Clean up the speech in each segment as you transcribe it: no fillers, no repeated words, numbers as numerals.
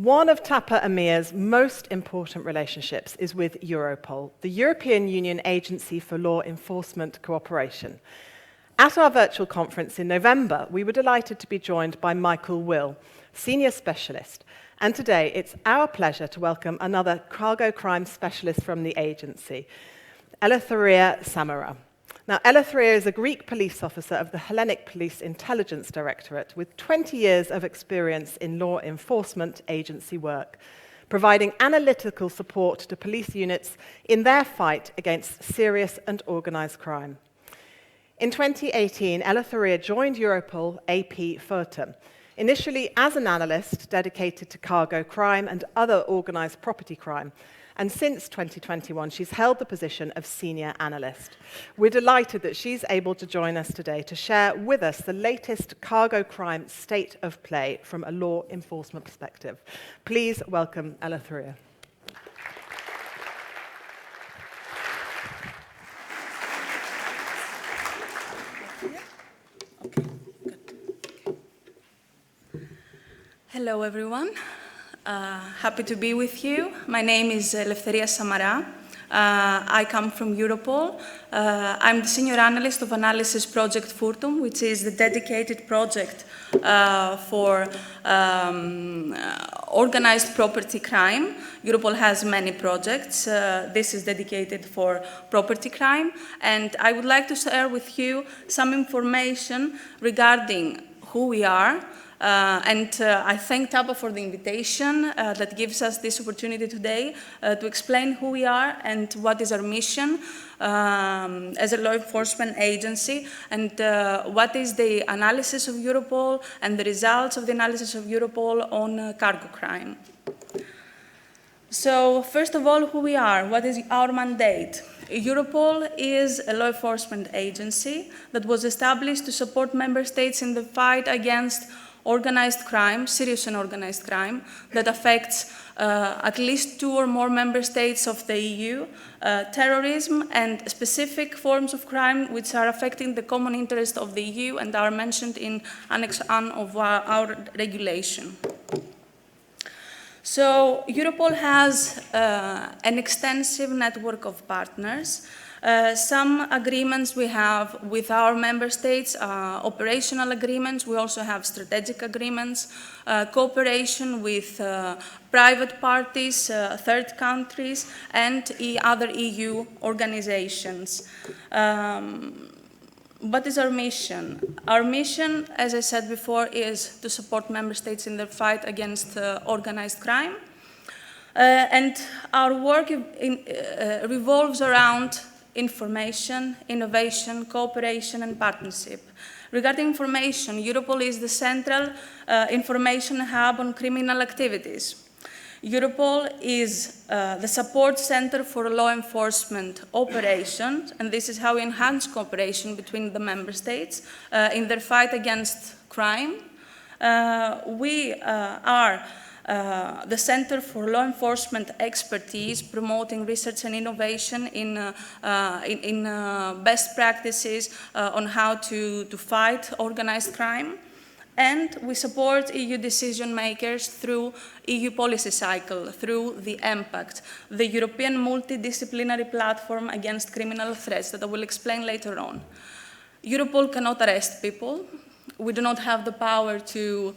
One of TAPA EMEA's most important relationships is with Europol, the European Union Agency for Law Enforcement Cooperation. At our virtual conference in November, we were delighted to be joined by Michael Will, Senior Specialist, and today it's our pleasure to welcome another cargo crime specialist from the agency, Eleftheria Samara. Now, Eleftheria is a Greek police officer of the Hellenic Police Intelligence Directorate with 20 years of experience in law enforcement agency work, providing analytical support to police units in their fight against serious and organized crime. In 2018, Eleftheria joined Europol AP FORTEM, initially as an analyst dedicated to cargo crime and other organized property crime. And since 2021, she's held the position of senior analyst. We're delighted that she's able to join us today to share with us the latest cargo crime state of play from a law enforcement perspective. Please welcome Eleftheria. Hello, everyone. Happy to be with you. My name is Eleftheria Samara. I come from Europol. I'm the Senior Analyst of Analysis Project FORTEM, which is the dedicated project for organized property crime. Europol has many projects. This is dedicated for property crime. And I would like to share with you some information regarding who we are. I thank TAPA for the invitation that gives us this opportunity today to explain who we are and what is our mission as a law enforcement agency, and what is the analysis of Europol and the results of the analysis of Europol on cargo crime. So, first of all, who we are, what is our mandate? Europol is a law enforcement agency that was established to support member states in the fight against organized crime, serious and organized crime, that affects at least 2 or more member states of the EU, terrorism and specific forms of crime which are affecting the common interest of the EU and are mentioned in Annex 1 of our regulation. So Europol has an extensive network of partners. Some agreements we have with our member states, operational agreements. We also have strategic agreements, cooperation with private parties, third countries, and other EU organizations. What is our mission? Our mission, as I said before, is to support member states in their fight against organized crime. And our work revolves around information, innovation, cooperation, and partnership. Regarding information, Europol is the central information hub on criminal activities. Europol is the support center for law enforcement operations, and this is how we enhance cooperation between the member states in their fight against crime. We are the Center for Law Enforcement Expertise, promoting research and innovation in best practices on how to fight organized crime. And we support EU decision makers through EU policy cycle, through the EMPACT, the European multidisciplinary platform against criminal threats that I will explain later on. Europol cannot arrest people. We do not have the power to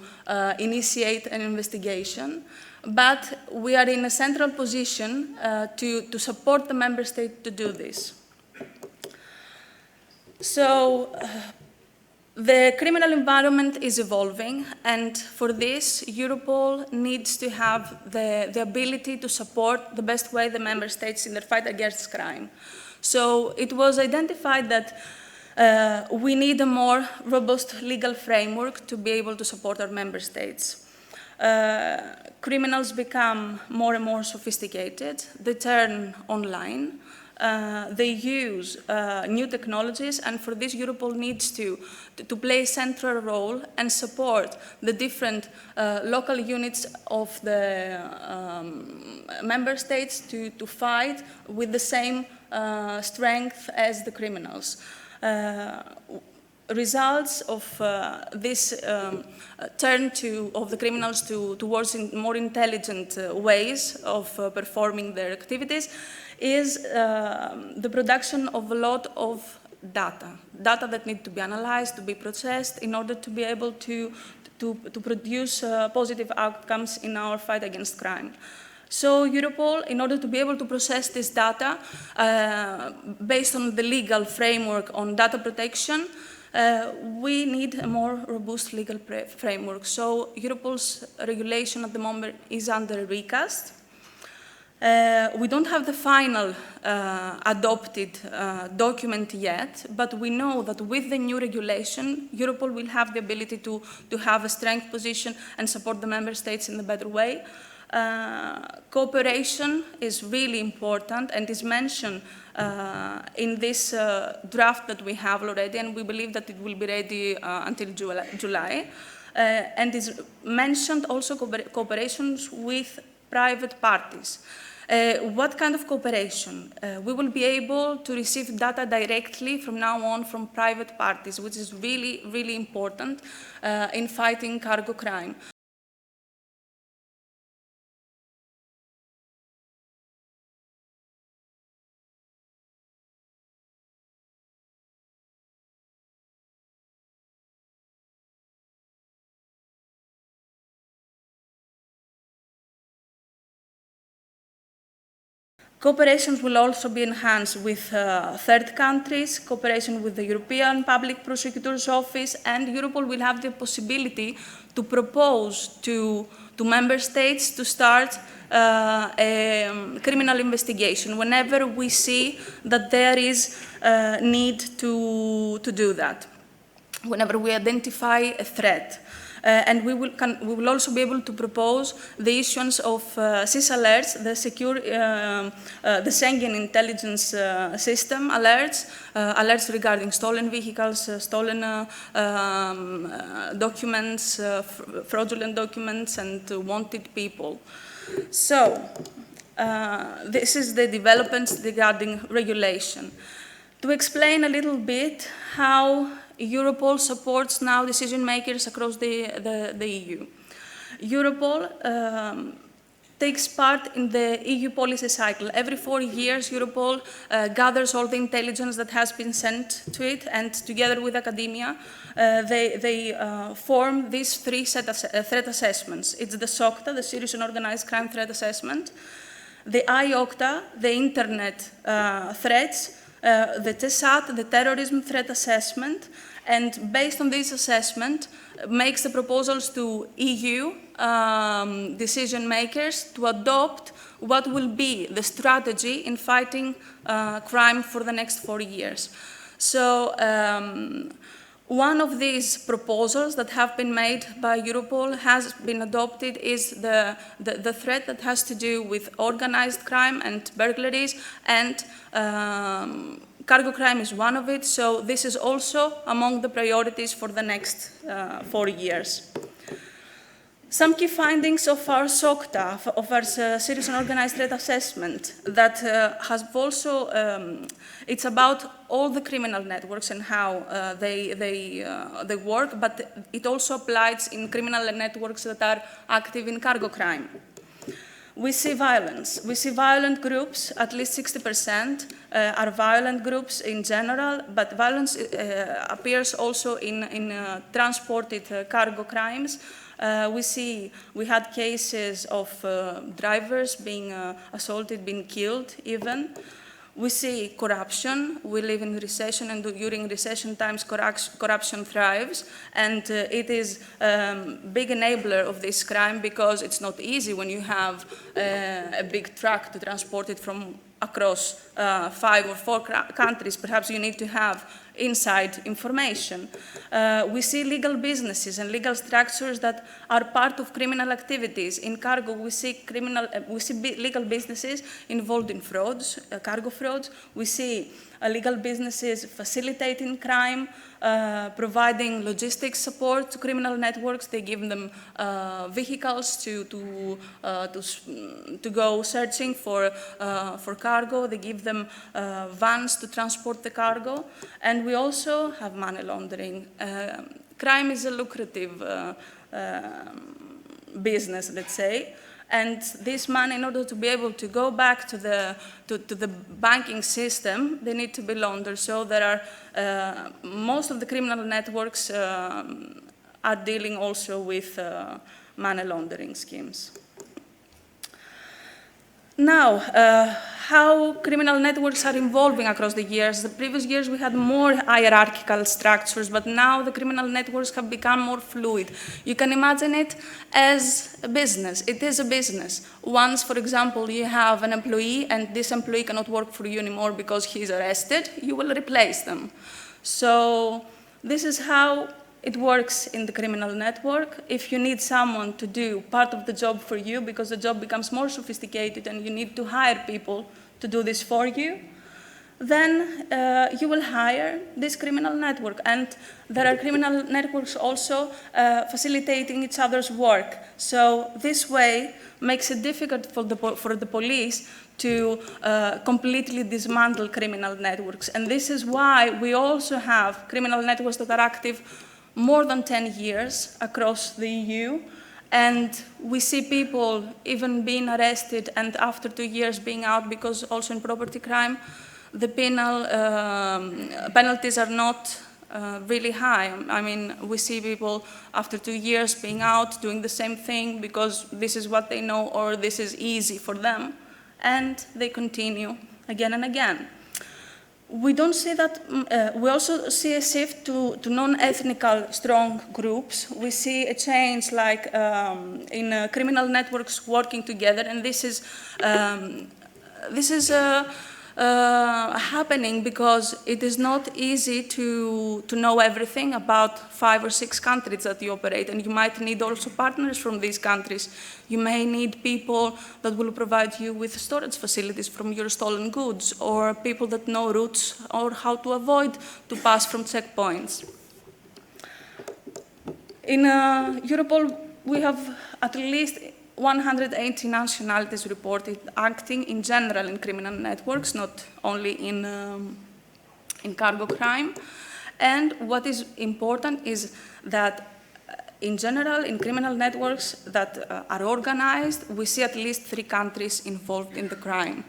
initiate an investigation, but we are in a central position to support the member state to do this. So, the criminal environment is evolving, and for this, Europol needs to have the ability to support the best way the member states in their fight against crime. So, it was identified that we need a more robust legal framework to be able to support our member states. Criminals become more and more sophisticated, they turn online, they use new technologies, and for this Europol needs to play a central role and support the different local units of the member states to fight with the same strength as the criminals. results of this turn of the criminals towards more intelligent ways of performing their activities is the production of a lot of data that need to be analyzed, to be processed in order to be able to produce positive outcomes in our fight against crime. So Europol, in order to be able to process this data based on the legal framework on data protection, we need a more robust legal framework. So Europol's regulation at the moment is under recast. We don't have the final adopted document yet, but we know that with the new regulation, Europol will have the ability to have a strength position and support the member states in a better way. Cooperation is really important and is mentioned in this draft that we have already, and we believe that it will be ready until July. And is mentioned also cooperations with private parties. What kind of cooperation? We will be able to receive data directly from now on from private parties, which is really, really important in fighting cargo crime. Cooperations will also be enhanced with third countries, cooperation with the European Public Prosecutor's Office, and Europol will have the possibility to propose to member states to start a criminal investigation whenever we see that there is a need to do that, whenever we identify a threat. And we will also be able to propose the issuance of SIS alerts, the Schengen intelligence system alerts, alerts regarding stolen vehicles, stolen documents, fraudulent documents, and wanted people. So, this is the developments regarding regulation. To explain a little bit how Europol supports now decision makers across the EU. Europol takes part in the EU policy cycle. Every 4 years, Europol gathers all the intelligence that has been sent to it, and together with academia, they form these 3 threat assessments. It's the SOCTA, the Serious and Organized Crime Threat Assessment, the IOCTA, the Internet threats, the TESAT, the Terrorism Threat Assessment, and based on this assessment, makes the proposals to EU decision makers to adopt what will be the strategy in fighting crime for the next 4 years. So, one of these proposals that have been made by Europol has been adopted is the threat that has to do with organized crime and burglaries, and cargo crime is one of it, so this is also among the priorities for the next 4 years. Some key findings of our SOCTA, of our Serious and Organized Threat Assessment, that has also, it's about all the criminal networks and how they work, but it also applies in criminal networks that are active in cargo crime. We see violence. We see violent groups, at least 60% are violent groups in general, but violence appears also in transported cargo crimes. We had cases of drivers being assaulted, being killed even. We see corruption. We live in recession, and during recession times, corruption thrives. And it is a big enabler of this crime because it's not easy when you have a big truck to transport it from across 5 or 4 countries. Perhaps you need to have inside information. We see legal businesses and legal structures that are part of criminal activities. In cargo, we see legal businesses involved in frauds, cargo frauds. We see legal businesses facilitating crime, providing logistics support to criminal networks. They give them vehicles to go searching for cargo. They give them vans to transport the cargo. And And we also have money laundering. Crime is a lucrative business, let's say. And this money, in order to be able to go back to the banking system, they need to be laundered. So there are, most of the criminal networks are dealing also with money laundering schemes. Now, how criminal networks are evolving across the years. The previous years we had more hierarchical structures, but now the criminal networks have become more fluid. You can imagine it as a business. It is a business. Once, for example, you have an employee and this employee cannot work for you anymore because he's arrested, you will replace them. So this is how it works in the criminal network. If you need someone to do part of the job for you because the job becomes more sophisticated and you need to hire people to do this for you, then you will hire this criminal network. And there are criminal networks also facilitating each other's work. So this way makes it difficult for the police to completely dismantle criminal networks. And this is why we also have criminal networks that are active more than 10 years across the EU, and we see people even being arrested and after 2 years being out, because also in property crime, the penalties are not really high. I mean, we see people after 2 years being out, doing the same thing because this is what they know or this is easy for them, and they continue again and again. We don't see that, we also see a shift to non-ethnical strong groups. We see a change like in criminal networks working together, and this is happening because it is not easy to know everything about 5 or 6 countries that you operate, and you might need also partners from these countries. You may need people that will provide you with storage facilities from your stolen goods, or people that know routes or how to avoid to pass from checkpoints. In Europol, we have at least 180 nationalities reported acting in general in criminal networks, not only in cargo crime. And what is important is that in general, in criminal networks that are organized, we see at least 3 countries involved in the crime.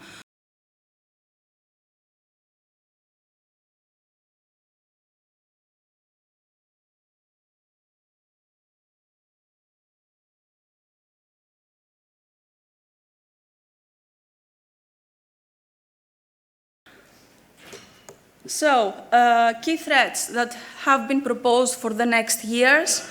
So, key threats that have been proposed for the next years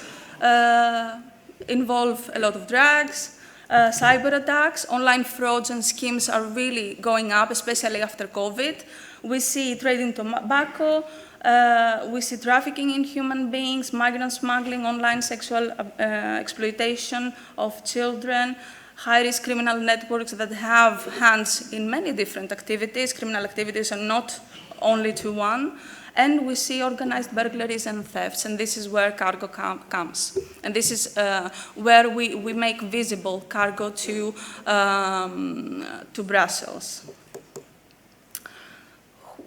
involve a lot of drugs, cyber attacks, online frauds and schemes are really going up, especially after COVID. We see trade in tobacco, we see trafficking in human beings, migrant smuggling, online sexual exploitation of children, high-risk criminal networks that have hands in many different activities, criminal activities, and not only to one. And we see organized burglaries and thefts, and this is where cargo comes. And this is where we make visible cargo to Brussels.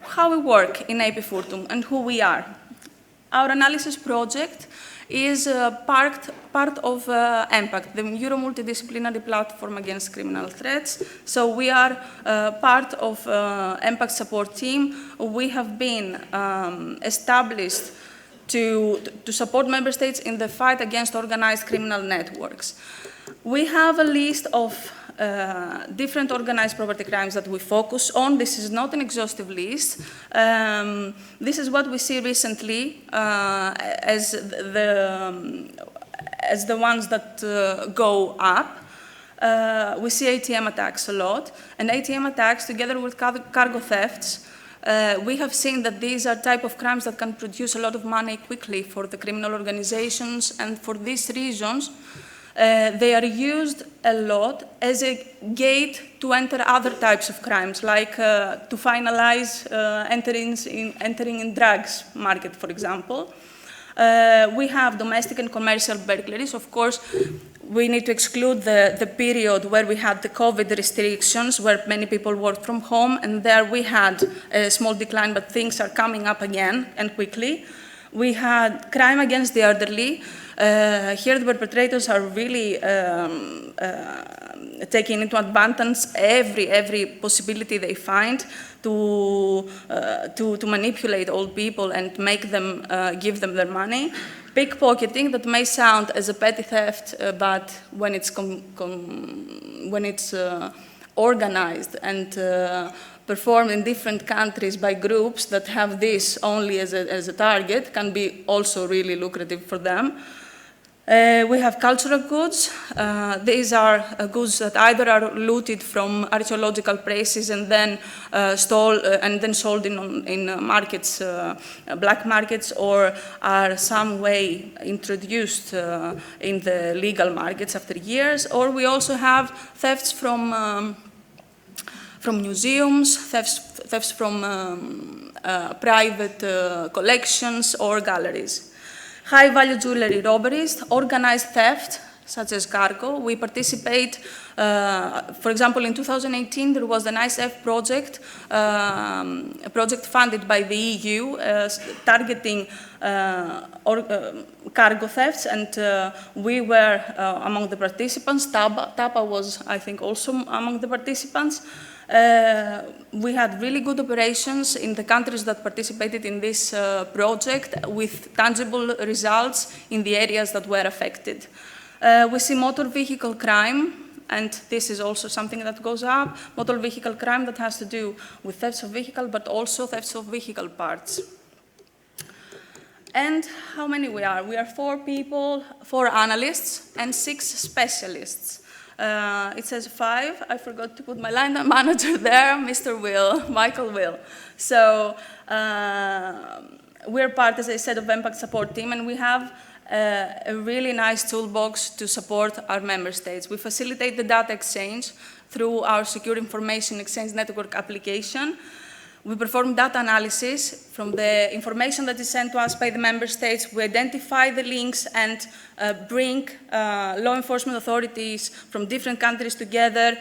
How we work in AP Furtum and who we are. Our analysis project is part of EMPACT, the Euro multidisciplinary platform against criminal threats. So we are part of EMPACT support team. We have been established to support member states in the fight against organized criminal networks. We have a list of different organized property crimes that we focus on. This is not an exhaustive list. This is what we see recently as the ones that go up. We see ATM attacks a lot, and ATM attacks together with cargo thefts. We have seen that these are type of crimes that can produce a lot of money quickly for the criminal organizations, and for these reasons, they are used a lot as a gate to enter other types of crimes, like to finalize entering in drugs market, for example. We have domestic and commercial burglaries. Of course, we need to exclude the period where we had the COVID restrictions, where many people worked from home, and there we had a small decline, but things are coming up again and quickly. We had crime against the elderly. Here the perpetrators are really taking into advantage every possibility they find to manipulate old people and make them give them their money. Pickpocketing, that may sound as a petty theft, but when it's organized and performed in different countries by groups that have this only as a target, can be also really lucrative for them. We have cultural goods. These are goods that either are looted from archaeological places and then sold in markets, black markets, or are some way introduced in the legal markets after years. Or we also have thefts from museums, thefts from private collections or galleries. High-value jewelry robberies, organized theft, such as cargo. We participate, for example, in 2018, there was the NICE-F project, a project funded by the EU, targeting cargo thefts, and we were among the participants. TAPA was, I think, also among the participants. We had really good operations in the countries that participated in this project with tangible results in the areas that were affected. We see motor vehicle crime, and this is also something that goes up. Motor vehicle crime that has to do with thefts of vehicle, but also thefts of vehicle parts. And how many we are? We are 4 people, 4 analysts, and 6 specialists. It says 5. I forgot to put my line manager there, Mr. Will, Michael Will. So we're part, as I said, of Impact Support Team, and we have a really nice toolbox to support our member states. We facilitate the data exchange through our Secure Information Exchange Network application. We perform data analysis from the information that is sent to us by the member states. We identify the links and bring law enforcement authorities from different countries together.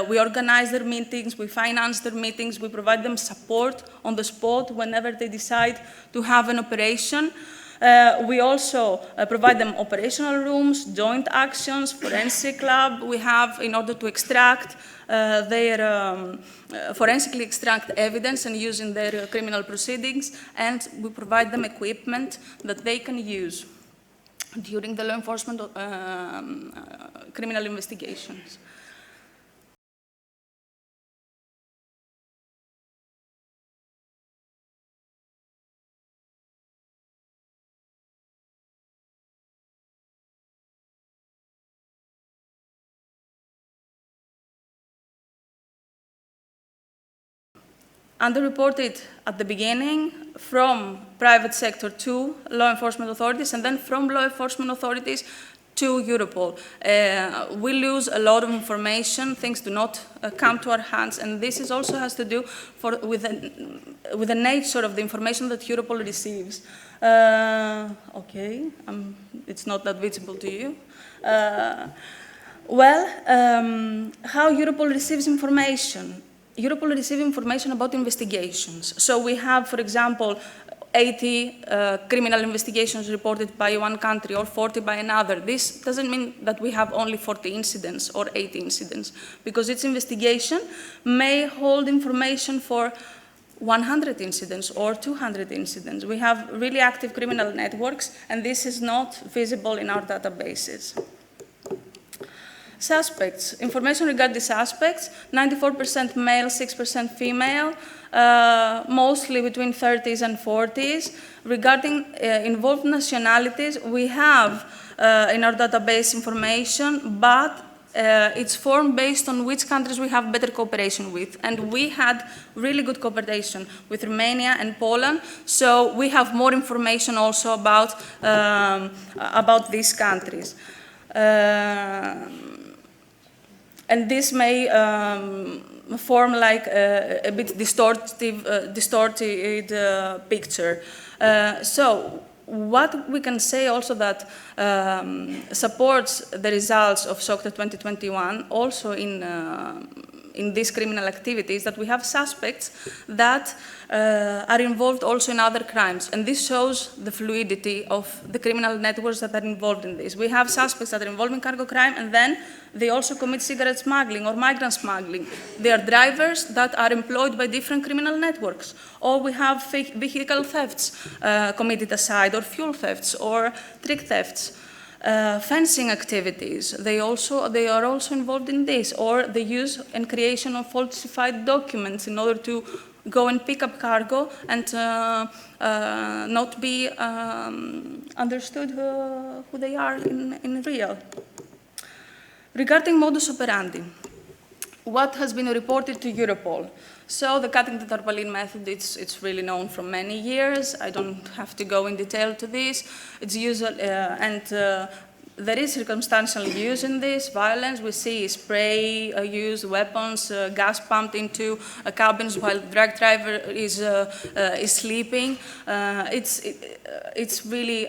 We organize their meetings, we finance their meetings, we provide them support on the spot whenever they decide to have an operation. We also provide them operational rooms, joint actions, forensic lab we have in order to extract forensically extract evidence and use in their criminal proceedings, and we provide them equipment that they can use during the law enforcement criminal investigations. Underreported at the beginning from private sector to law enforcement authorities, and then from law enforcement authorities to Europol. We lose a lot of information, things do not come to our hands, and this also has to do with the nature of the information that Europol receives. Okay, it's not that visible to you. How Europol receives information. Europol receives information about investigations. So we have, for example, 80 criminal investigations reported by one country or 40 by another. This doesn't mean that we have only 40 incidents or 80 incidents, because each investigation may hold information for 100 incidents or 200 incidents. We have really active criminal networks, and this is not visible in our databases. Suspects, information regarding suspects, 94% male, 6% female, mostly between 30s and 40s. Regarding involved nationalities, we have in our database information, but it's formed based on which countries we have better cooperation with. And we had really good cooperation with Romania and Poland, so we have more information also about these countries. And this may form like a bit distorted picture. So What we can say also that supports the results of SOCTA 2021 also in these criminal activities, that we have suspects that are involved also in other crimes. And this shows the fluidity of the criminal networks that are involved in this. We have suspects that are involved in cargo crime, and then they also commit cigarette smuggling or migrant smuggling. They are drivers that are employed by different criminal networks. Or we have fake vehicle thefts committed aside, or fuel thefts, or trick thefts. Fencing activities, they are also involved in this, or the use and creation of falsified documents in order to go and pick up cargo and not be understood who they are in real. Regarding modus operandi, what has been reported to Europol? So the cutting the tarpaulin method, it's really known for many years. I don't have to go in detail to this. It's usual, there is circumstantial use in this, violence. We see spray use, weapons, gas pumped into cabins while the drug driver is sleeping. It's really,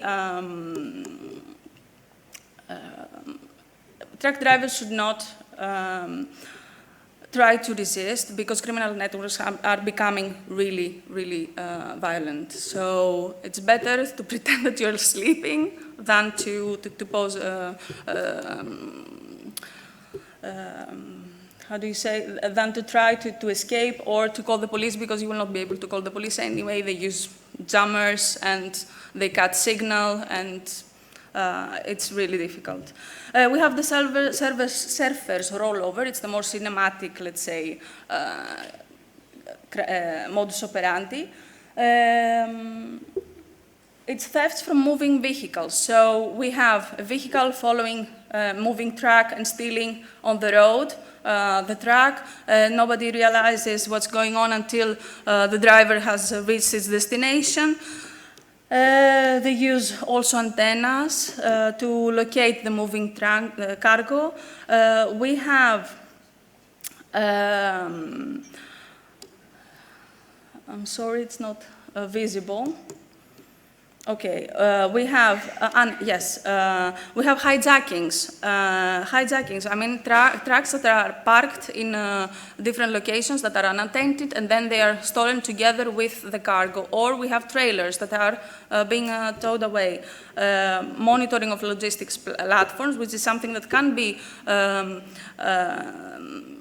truck drivers should not try to resist, because criminal networks are becoming really, really violent. So it's better to pretend that you're sleeping than to pose, how do you say, than to try to escape or to call the police, because you will not be able to call the police anyway. They use jammers and they cut signal, and it's really difficult. We have the surfers rollover. It's the more cinematic, let's say, modus operandi. It's thefts from moving vehicles. So we have a vehicle following a moving truck and stealing on the road the truck. Nobody realizes what's going on until the driver has reached his destination. They use also antennas to locate the moving cargo. We have, I'm sorry, it's not visible. Okay, we have, we have hijackings. Hijackings, I mean, trucks that are parked in different locations that are unattended, and then they are stolen together with the cargo. Or we have trailers that are being towed away. Monitoring of logistics platforms, which is something that can be,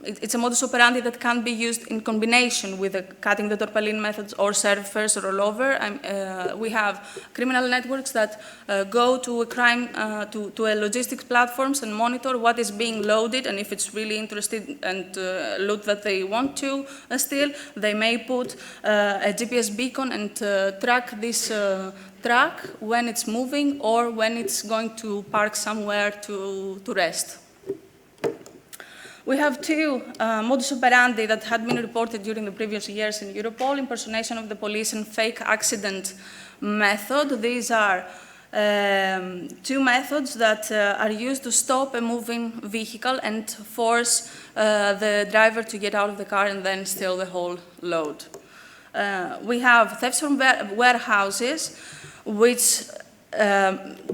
it's a modus operandi that can be used in combination with the cutting the tarpaulin methods or surfers rollover. We have criminal networks that go to a crime, to a logistics platforms and monitor what is being loaded, and if it's really interested and loot that they want to steal, they may put a GPS beacon and track this truck when it's moving or when it's going to park somewhere to rest. We have two modus operandi that had been reported during the previous years in Europol: impersonation of the police and fake accident method. These are two methods that are used to stop a moving vehicle and force the driver to get out of the car and then steal the whole load. We have thefts from warehouses, which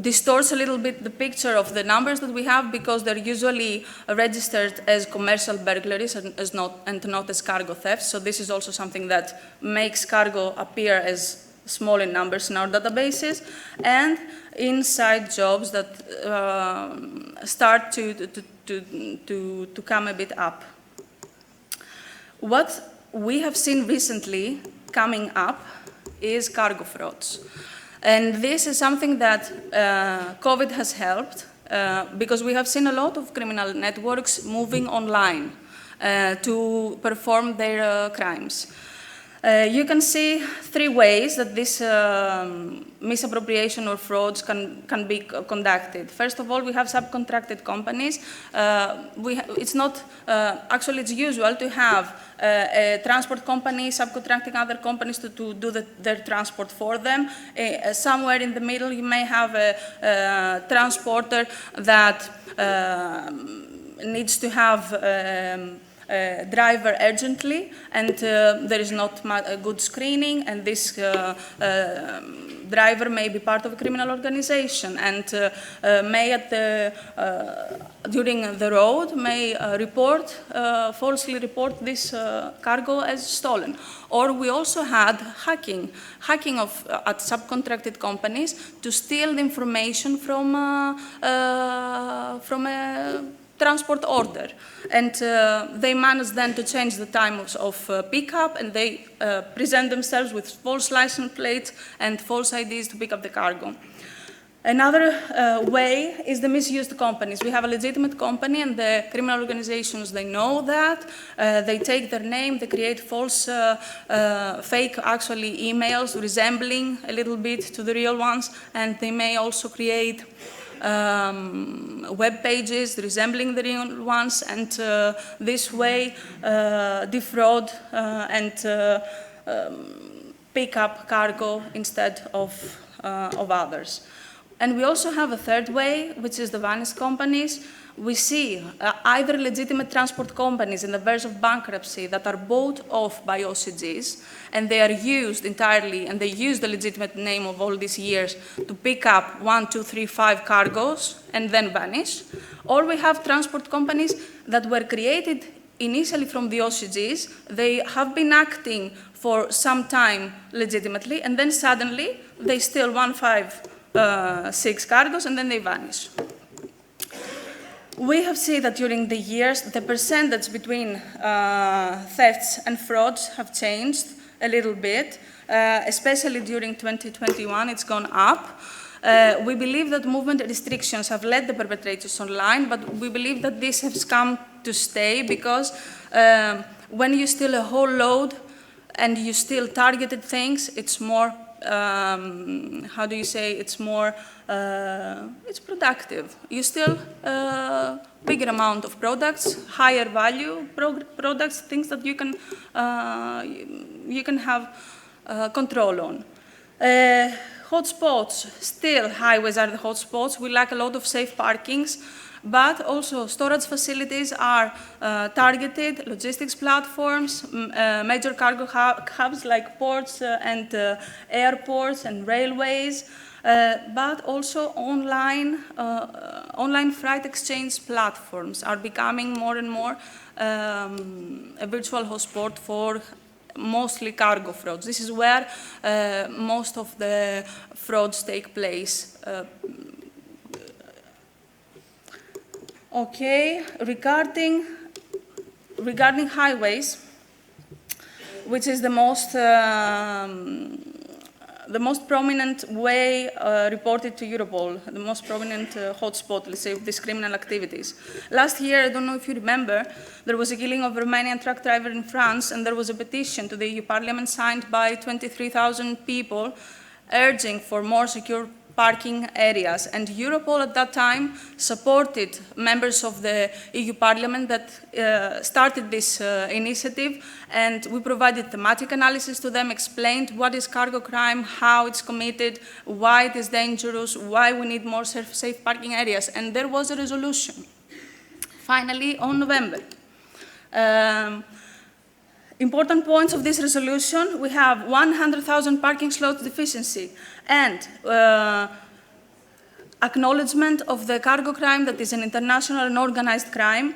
distorts a little bit the picture of the numbers that we have, because they're usually registered as commercial burglaries and not as cargo thefts. So this is also something that makes cargo appear as small in numbers in our databases, and inside jobs that start to come a bit up. What we have seen recently coming up is cargo frauds. And this is something that COVID has helped, because we have seen a lot of criminal networks moving online to perform their crimes. You can see three ways that this misappropriation or frauds can be conducted. First of all, we have subcontracted companies. It's not, actually it's usual to have a transport company subcontracting other companies to do their transport for them. Somewhere in the middle, you may have a transporter that needs to have driver urgently, and there is not a good screening, and this driver may be part of a criminal organization, and may during the road may falsely report this cargo as stolen. Or we also had hacking at subcontracted companies to steal the information from a transport order. And they managed then to change the time of pickup, and they present themselves with false license plates and false IDs to pick up the cargo. Another way is the misused companies. We have a legitimate company, and the criminal organizations, they know that. They take their name, they create false, fake, actually, emails resembling a little bit to the real ones, and they may also create web pages resembling the real ones, and this way defraud and pick up cargo instead of others. And we also have a third way, which is the vanished companies. We see either legitimate transport companies in the verge of bankruptcy that are bought off by OCGs, and they are used entirely, and they use the legitimate name of all these years to pick up 1, 2, 3, 5 cargoes and then vanish. Or we have transport companies that were created initially from the OCGs. They have been acting for some time legitimately, and then suddenly they steal 1, 5, 6 cargoes, and then they vanish. We have seen that during the years, the percentage between thefts and frauds have changed a little bit, especially during 2021, it's gone up. We believe that movement restrictions have led the perpetrators online, but we believe that this has come to stay because when you steal a whole load and you steal targeted things, it's more how do you say, it's more, it's productive. You steal a bigger amount of products, higher value products, things that you can have control on. Hotspots, still highways are the hotspots. We lack a lot of safe parkings, but also storage facilities are targeted, logistics platforms, major cargo hubs like ports and airports and railways, but also online freight exchange platforms are becoming more and more a virtual hotspot for mostly cargo frauds. This is where most of the frauds take place. Okay, regarding highways, which is the most prominent way reported to Europol, the most prominent hotspot, let's say, of these criminal activities. Last year, I don't know if you remember, there was a killing of a Romanian truck driver in France, and there was a petition to the EU Parliament signed by 23,000 people urging for more secure parking areas. And Europol at that time supported members of the EU Parliament that started this initiative, and we provided thematic analysis to them, explained what is cargo crime, how it's committed, why it is dangerous, why we need more safe parking areas, and there was a resolution. Finally, on November. Important points of this resolution, we have 100,000 parking slots deficiency and acknowledgement of the cargo crime that is an international and organized crime.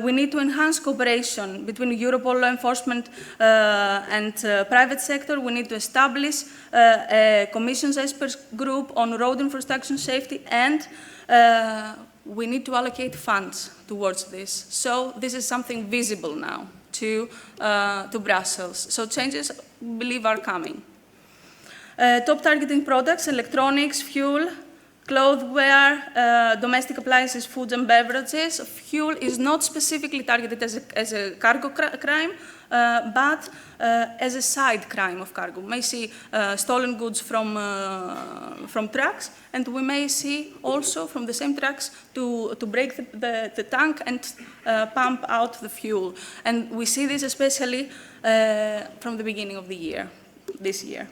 We need to enhance cooperation between Europol law enforcement and private sector. We need to establish a Commission's experts group on road infrastructure safety, and we need to allocate funds towards this. So this is something visible now to Brussels. So changes, we believe, are coming. Top targeting products, electronics, fuel, clothwear, domestic appliances, foods and beverages. Fuel is not specifically targeted as a cargo crime, but as a side crime of cargo. We may see stolen goods from trucks, and we may see also from the same trucks to break the tank and pump out the fuel. And we see this especially from the beginning of the year, this year.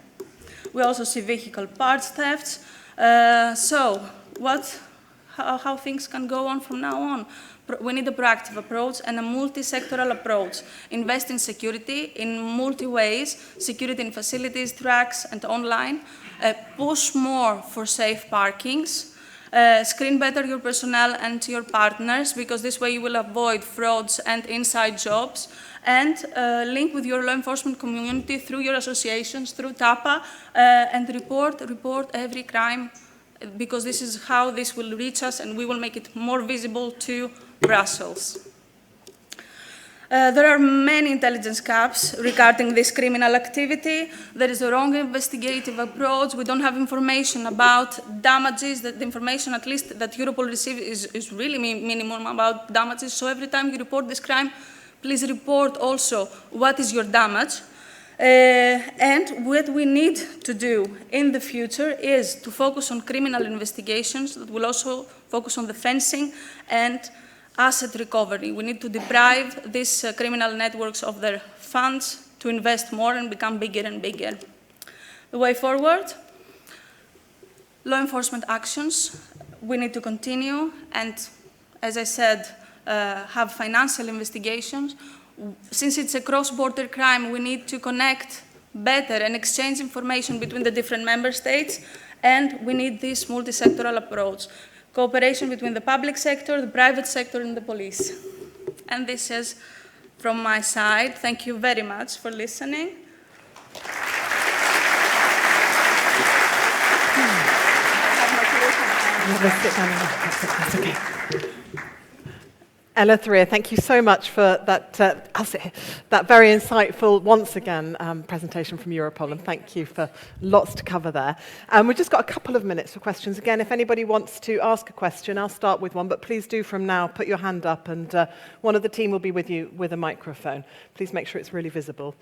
We also see vehicle parts thefts. So how things can go on from now on. We need a proactive approach and a multi-sectoral approach. Invest in security in multi-ways, security in facilities, trucks, and online. Push more for safe parkings. Screen better your personnel and your partners, because this way you will avoid frauds and inside jobs. And link with your law enforcement community through your associations, through TAPA, and report every crime, because this is how this will reach us and we will make it more visible to Brussels. There are many intelligence gaps regarding this criminal activity. There is a wrong investigative approach. We don't have information about damages. The information, at least, that Europol receives is really minimum about damages. So every time you report this crime, please report also what is your damage. And what we need to do in the future is to focus on criminal investigations that will also focus on the fencing and asset recovery. We need to deprive these criminal networks of their funds to invest more and become bigger and bigger. The way forward, law enforcement actions, we need to continue and, as I said, have financial investigations. Since it's a cross-border crime, we need to connect better and exchange information between the different member states, and we need this multi-sectoral approach. Cooperation between the public sector, the private sector, and the police. And this is from my side. Thank you very much for listening. Eleftheria, thank you so much for that, that very insightful, once again, presentation from Europol, and thank you for lots to cover there. We've just got a couple of minutes for questions. Again, if anybody wants to ask a question, I'll start with one, but please do from now put your hand up, and one of the team will be with you with a microphone. Please make sure it's really visible.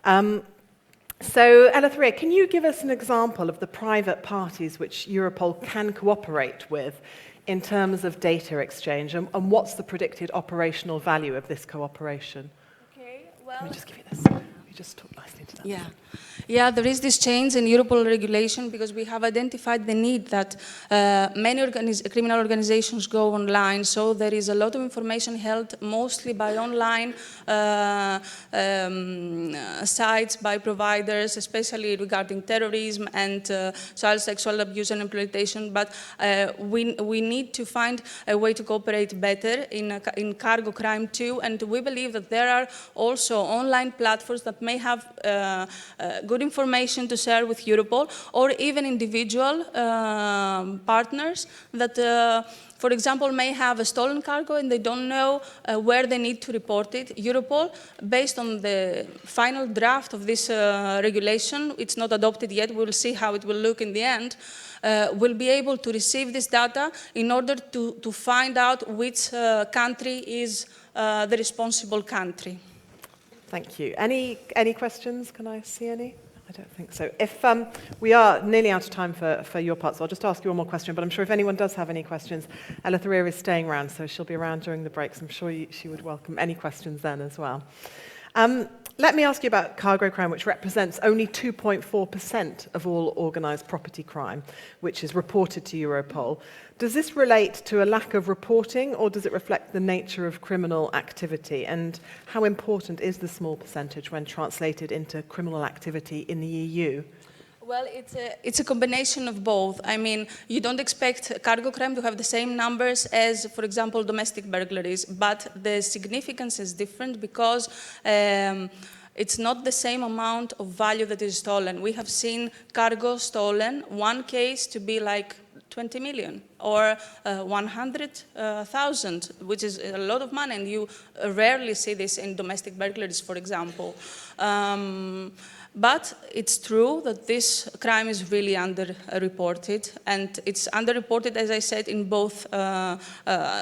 So, Eleftheria, can you give us an example of the private parties which Europol can cooperate with in terms of data exchange, and what's the predicted operational value of this cooperation? Okay, well, let me just give you this. You just talk nicely to that. Yeah, there is this change in Europol regulation because we have identified the need that many criminal organizations go online, so there is a lot of information held mostly by online sites, by providers, especially regarding terrorism and child sexual abuse and exploitation, but we need to find a way to cooperate better in cargo crime too, and we believe that there are also online platforms that may have good information to share with Europol, or even individual partners that, for example, may have a stolen cargo and they don't know where they need to report it. Europol, based on the final draft of this regulation, it's not adopted yet, we'll see how it will look in the end, will be able to receive this data in order to find out which country is the responsible country. Thank you. Any questions? Can I see any? I don't think so. If we are nearly out of time for your part, so I'll just ask you one more question, but I'm sure if anyone does have any questions, Eleftheria is staying around, so she'll be around during the breaks. I'm sure she would welcome any questions then as well. Let me ask you about cargo crime, which represents only 2.4% of all organised property crime, which is reported to Europol. Does this relate to a lack of reporting, or does it reflect the nature of criminal activity? And how important is the small percentage when translated into criminal activity in the EU? Well, it's a combination of both. I mean, you don't expect cargo crime to have the same numbers as, for example, domestic burglaries, but the significance is different because it's not the same amount of value that is stolen. We have seen cargo stolen, one case to be like 20 million or 100,000, which is a lot of money, and you rarely see this in domestic burglaries, for example. But it's true that this crime is really underreported, and it's underreported, as I said, in both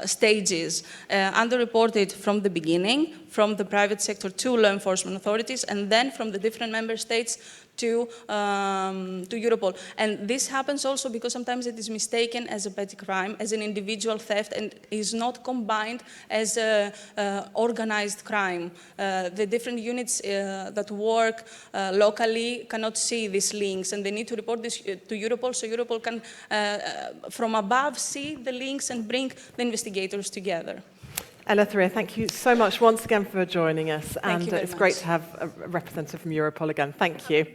stages. Underreported from the beginning, from the private sector to law enforcement authorities, and then from the different member states to Europol. And this happens also because sometimes it is mistaken as a petty crime, as an individual theft, and is not combined as a organized crime. The different units that work locally cannot see these links, and they need to report this to Europol, so Europol can, from above, see the links and bring the investigators together. Eleutheria, thank you so much once again for joining us, and it's much. great to have a representative from Europol again. Thank you.